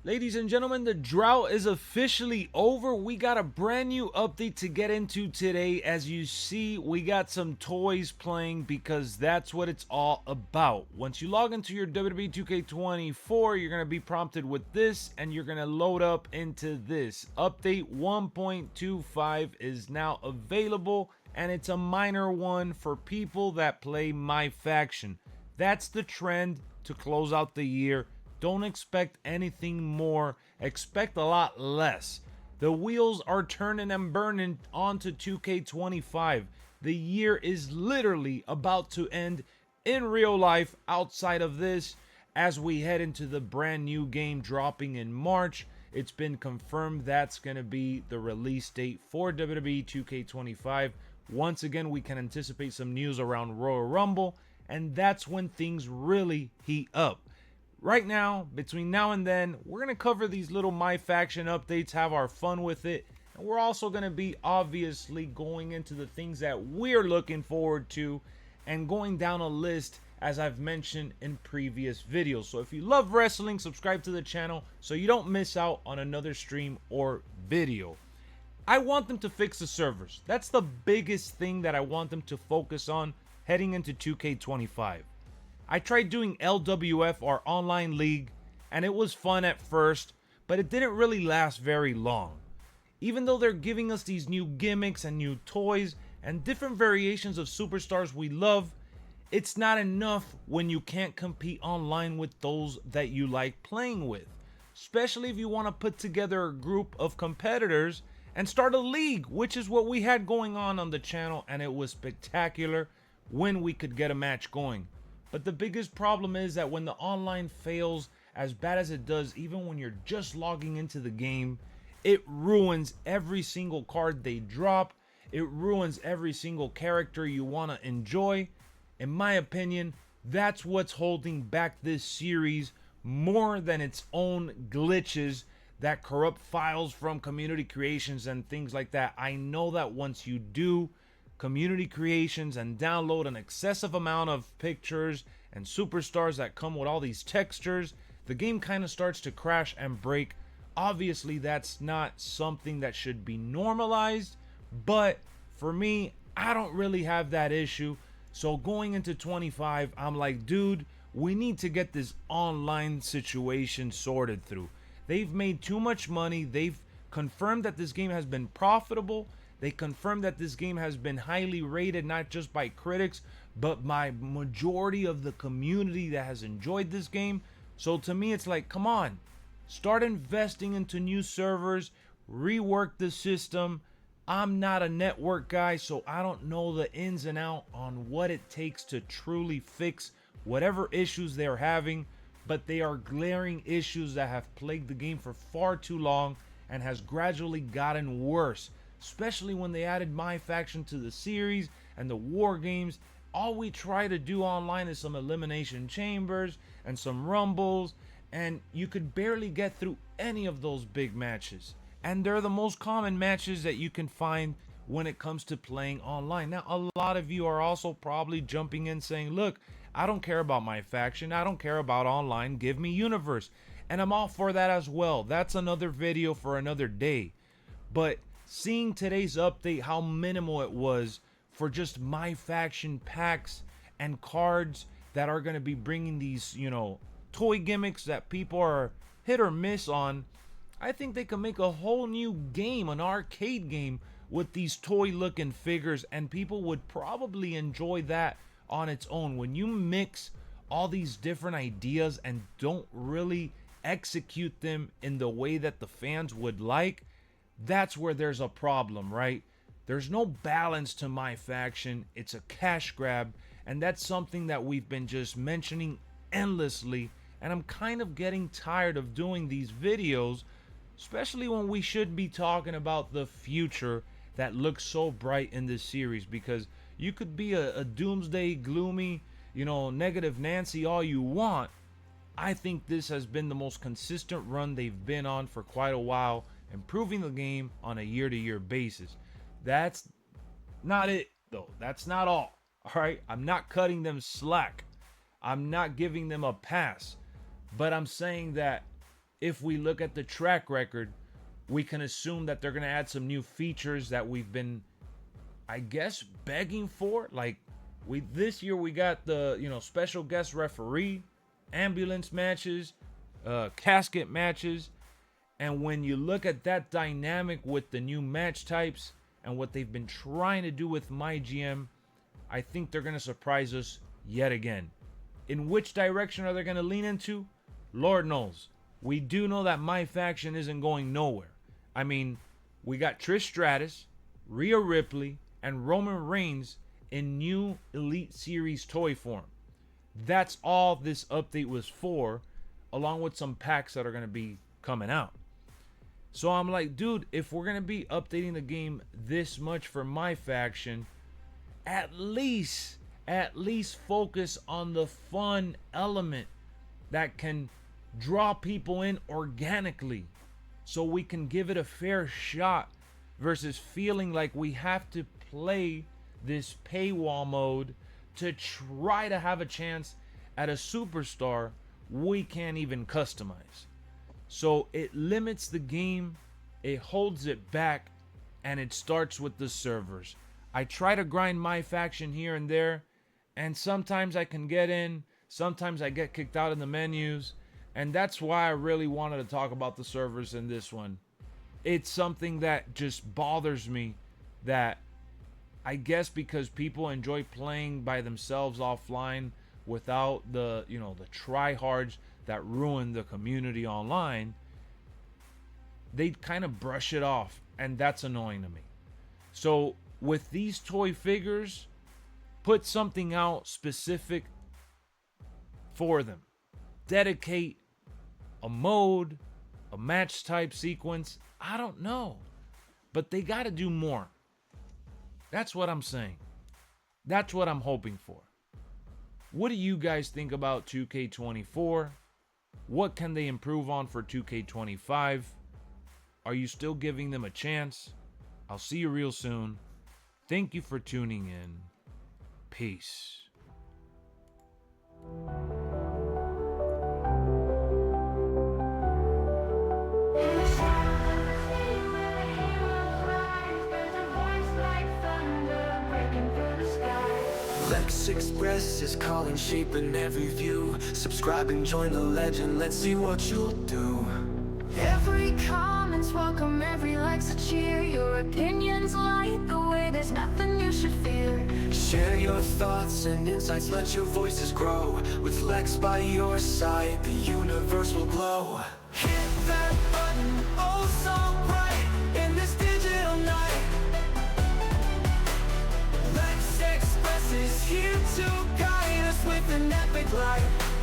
Ladies and gentlemen, the drought is officially over. We got a brand new update to get into today. As you see, we got some toys playing because that's what it's all about. Once you log into your WWE 2k24, you're going to be prompted with this and you're going to load up into this. Update 1.25 is now available and it's a minor one for people that play MyFaction. That's the trend to close out the year. Don't expect anything more, expect a lot less. The wheels are turning and burning onto 2K25. The year is literally about to end in real life outside of this as we head into the brand new game dropping in March. It's been confirmed that's going to be the release date for WWE 2K25. Once again, we can anticipate some news around Royal Rumble, and that's when things really heat up. Right now, between now and then, we're going to cover these little MyFaction updates, have our fun with it, and we're also going to be obviously going into the things that we're looking forward to and going down a list as I've mentioned in previous videos. So if you love wrestling, subscribe to the channel so you don't miss out on another stream or video. I want them to fix the servers. That's the biggest thing that I want them to focus on heading into 2K25. I tried doing LWF, our online league, and it was fun at first, but it didn't really last very long. Even though they're giving us these new gimmicks and new toys and different variations of superstars we love, it's not enough when you can't compete online with those that you like playing with. Especially if you want to put together a group of competitors and start a league, which is what we had going on the channel, and it was spectacular when we could get a match going. But the biggest problem is that when the online fails as bad as it does, even when you're just logging into the game, it ruins every single card they drop. It ruins every single character you want to enjoy. In my opinion, that's what's holding back this series more than its own glitches that corrupt files from community creations and things like that. I know that once you do community creations and download an excessive amount of pictures and superstars that come with all these textures, the game kind of starts to crash and break. Obviously, that's not something that should be normalized, but for me, I don't really have that issue. So going into 25, I'm like, dude, we need to get this online situation sorted through. They've made too much money. They've confirmed that this game has been profitable. They confirmed that this game has been highly rated, not just by critics, but by majority of the community that has enjoyed this game. So to me, it's like, come on, start investing into new servers, rework the system. I'm not a network guy, so I don't know the ins and outs on what it takes to truly fix whatever issues they're having, but they are glaring issues that have plagued the game for far too long and has gradually gotten worse. Especially when they added MyFaction to the series and the war games. All we try to do online is some elimination chambers and some rumbles, and you could barely get through any of those big matches. And they're the most common matches that you can find when it comes to playing online. Now, a lot of you are also probably jumping in saying, look, I don't care about MyFaction. I don't care about online. Give me Universe. And I'm all for that as well. That's another video for another day. But seeing today's update, how minimal it was for just MyFaction packs and cards that are going to be bringing these, toy gimmicks that people are hit or miss on, I think they could make a whole new game, an arcade game with these toy looking figures, and people would probably enjoy that on its own. When you mix all these different ideas and don't really execute them in the way that the fans would like, that's where there's a problem, right? There's no balance to MyFaction. It's a cash grab, and that's something that we've been just mentioning endlessly, and I'm kind of getting tired of doing these videos, especially when we should be talking about the future that looks so bright in this series. Because you could be a doomsday gloomy, negative Nancy all you want. I think this has been the most consistent run they've been on for quite a while, improving the game on a year-to-year basis. That's not it, though. That's not all. All right, I'm not cutting them slack. I'm not giving them a pass. But I'm saying that if we look at the track record, we can assume that they're going to add some new features that we've been, I guess, begging for. Like, this year we got the, special guest referee, ambulance matches, casket matches. And when you look at that dynamic with the new match types and what they've been trying to do with MyGM, I think they're going to surprise us yet again. In which direction are they going to lean into? Lord knows. We do know that MyFaction isn't going nowhere. I mean, we got Trish Stratus, Rhea Ripley, and Roman Reigns in new Elite Series toy form. That's all this update was for, along with some packs that are going to be coming out. So I'm like, dude, if we're going to be updating the game this much for MyFaction, at least focus on the fun element that can draw people in organically so we can give it a fair shot versus feeling like we have to play this paywall mode to try to have a chance at a superstar we can't even customize. So it limits the game, it holds it back, and it starts with the servers. I try to grind MyFaction here and there, and sometimes I can get in, sometimes I get kicked out in the menus, and that's why I really wanted to talk about the servers in this one. It's something that just bothers me, that I guess because people enjoy playing by themselves offline without the, the tryhards that ruin the community online, they kind of brush it off, and that's annoying to me. So with these toy figures, put something out specific for them. Dedicate a mode, a match type sequence, I don't know. But they got to do more. That's what I'm saying. That's what I'm hoping for. What do you guys think about 2K24? What can they improve on for 2K25? Are you still giving them a chance? I'll see you real soon. Thank you for tuning in. Peace. LexxExpress is calling, shaping every view. Subscribe and join the legend, let's see what you'll do. Every comment's welcome, every like's a cheer. Your opinions light the way, there's nothing you should fear. Share your thoughts and insights, let your voices grow. With Lexx by your side, the universe will glow. Hit that button, oh so bright, in this digital night. LexxExpress is here to guide us with an epic light.